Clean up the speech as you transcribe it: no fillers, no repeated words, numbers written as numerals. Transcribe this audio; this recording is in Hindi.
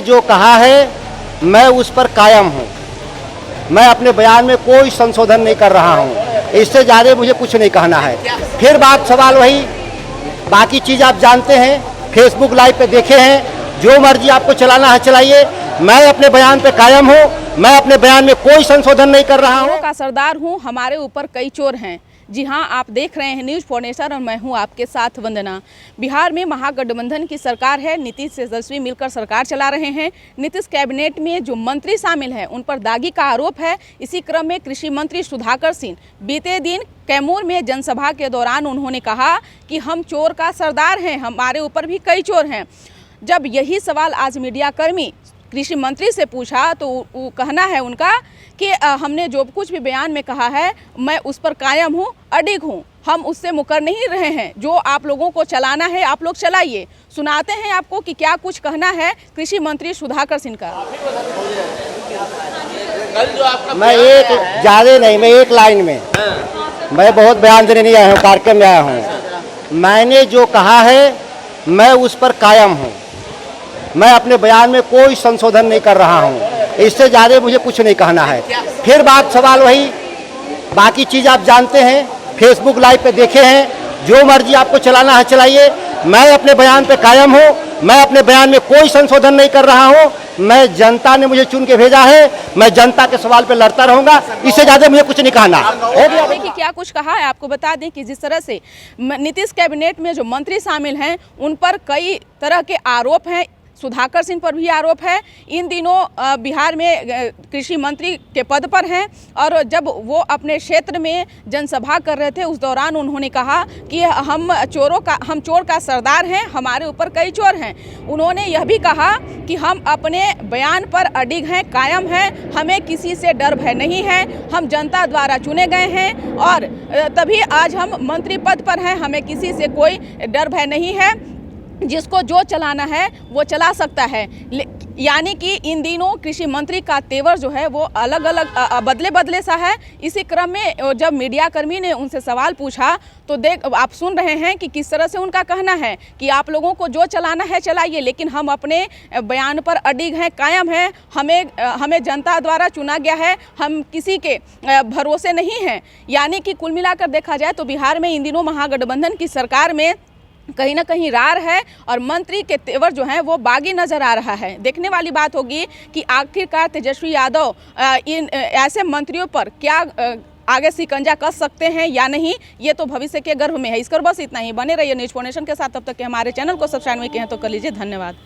जो कहा है मैं उस पर कायम हूँ। मैं अपने बयान में कोई संशोधन नहीं कर रहा हूँ। इससे ज़्यादा मुझे कुछ नहीं कहना है। फिर बात सवाल वही, बाकी चीज़ आप जानते हैं, फेसबुक लाइव पे देखे हैं, जो मर्जी आपको चलाना है चलाइए। मैं अपने बयान पे कायम हूँ। मैं अपने बयान में कोई संशोधन नहीं कर रहा हूँ। का सरदार हूँ, हमारे ऊपर कई चोर हैं। जी हाँ, आप देख रहे हैं न्यूज़ फॉर नेशन और मैं हूँ आपके साथ वंदना। बिहार में महागठबंधन की सरकार है, नीतीश तेजस्वी मिलकर सरकार चला रहे हैं। नीतीश कैबिनेट में जो मंत्री शामिल हैं उन पर दागी का आरोप है। इसी क्रम में कृषि मंत्री सुधाकर सिंह बीते दिन कैमूर में जनसभा के दौरान उन्होंने कहा कि हम चोर का सरदार हैं, हमारे ऊपर भी कई चोर हैं। जब यही सवाल आज मीडिया कर्मी कृषि मंत्री से पूछा तो वो कहना है उनका कि हमने जो कुछ भी बयान में कहा है मैं उस पर कायम हूँ, अडिग हूँ, हम उससे मुकर नहीं रहे हैं। जो आप लोगों को चलाना है आप लोग चलाइए। सुनाते हैं आपको कि क्या कुछ कहना है कृषि मंत्री सुधाकर सिंह का। मैं एक ज़्यादा नहीं, मैं एक लाइन में, मैं बहुत बयान देने नहीं आया हूँ, कार्यक्रम में आया हूँ। मैंने जो कहा है मैं उस पर कायम हूँ। मैं अपने बयान में कोई संशोधन नहीं कर रहा हूँ। इससे ज़्यादा मुझे कुछ नहीं कहना है। फिर बात सवाल वही, बाकी चीज़ आप जानते हैं, फेसबुक लाइव पे देखे हैं, जो मर्जी आपको चलाना है चलाइए। मैं अपने बयान पे कायम हूँ। मैं अपने बयान में कोई संशोधन नहीं कर रहा हूँ। मैं जनता ने मुझे चुन के भेजा है, मैं जनता के सवाल पे लड़ता रहूँगा। इससे ज़्यादा मुझे कुछ नहीं कहना। देखिए क्या कुछ कहा है, आपको बता दें कि जिस तरह से नीतीश कैबिनेट में जो मंत्री शामिल हैं उन पर कई तरह के आरोप हैं। सुधाकर सिंह पर भी आरोप है। इन दिनों बिहार में कृषि मंत्री के पद पर हैं और जब वो अपने क्षेत्र में जनसभा कर रहे थे उस दौरान उन्होंने कहा कि हम चोर का सरदार हैं, हमारे ऊपर कई चोर हैं। उन्होंने यह भी कहा कि हम अपने बयान पर अडिग हैं, कायम हैं, हमें किसी से डर भय नहीं है, हम जनता द्वारा चुने गए हैं और तभी आज हम मंत्री पद पर हैं, हमें किसी से कोई डर भय नहीं है। जिसको जो चलाना है वो चला सकता है। यानी कि इन दिनों कृषि मंत्री का तेवर जो है वो अलग अलग बदले सा है। इसी क्रम में जब मीडिया कर्मी ने उनसे सवाल पूछा तो आप सुन रहे हैं कि किस तरह से उनका कहना है कि आप लोगों को जो चलाना है चलाइए, लेकिन हम अपने बयान पर अडिग हैं, कायम हैं, हमें जनता द्वारा चुना गया है, हम किसी के भरोसे नहीं हैं। यानी कि कुल मिलाकर देखा जाए तो बिहार में इन दिनों महागठबंधन की सरकार में कहीं ना कहीं रार है और मंत्री के तेवर जो हैं वो बागी नजर आ रहा है। देखने वाली बात होगी कि आखिरकार तेजस्वी यादव इन ऐसे मंत्रियों पर क्या आगे शिकंजा कस सकते हैं या नहीं, ये तो भविष्य के गर्भ में है। इसकर बस इतना ही। बने रहिए न्यूज़ फॉर नेशन के साथ। तब तक के हमारे चैनल को सब्सक्राइब नहीं किए हैं तो कर लीजिए। धन्यवाद।